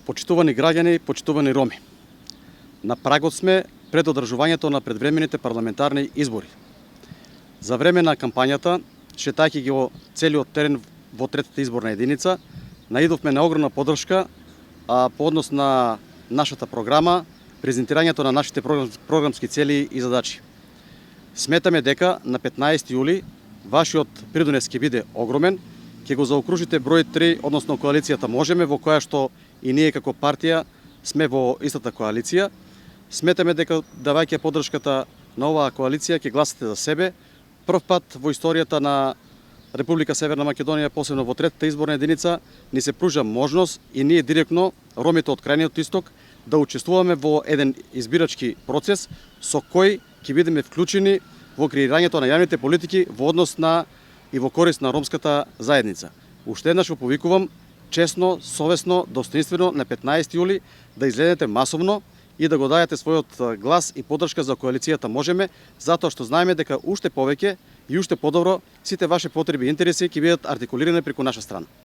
Почитувани граѓани, почитувани роми. На прагот сме пред одржувањето на предвремените парламентарни избори. За време на кампањата, шетајќи ги во целиот терен во третата изборна единица, наидовме на огромна подршка по однос на нашата програма, презентирањето на нашите програмски цели и задачи. Сметаме дека на 15 јули вашиот придонес ќе биде огромен, ќе го заокружите број 3, односно коалицијата Можеме, во која што и ние како партија сме во истата коалиција. Сметаме дека давајќи поддршката на оваа коалиција ќе гласате за себе. Прв пат во историјата на Република Северна Македонија, посебно во третата изборна единица, ни се пружа можност и ние директно, ромите од крајниот исток, да учествуваме во еден избирачки процес со кој ќе бидеме вклучени во креирањето на јавните политики во однос на и во корист на ромската заедница. Уште еднаш го повикувам честно, совесно, достоинствено на 15 јули да излезете масовно и да го дадете својот глас и поддршка за коалицијата Можеме, затоа што знаеме дека уште повеќе и уште подобро сите ваши потреби и интереси ќе бидат артикулирани преку наша страна.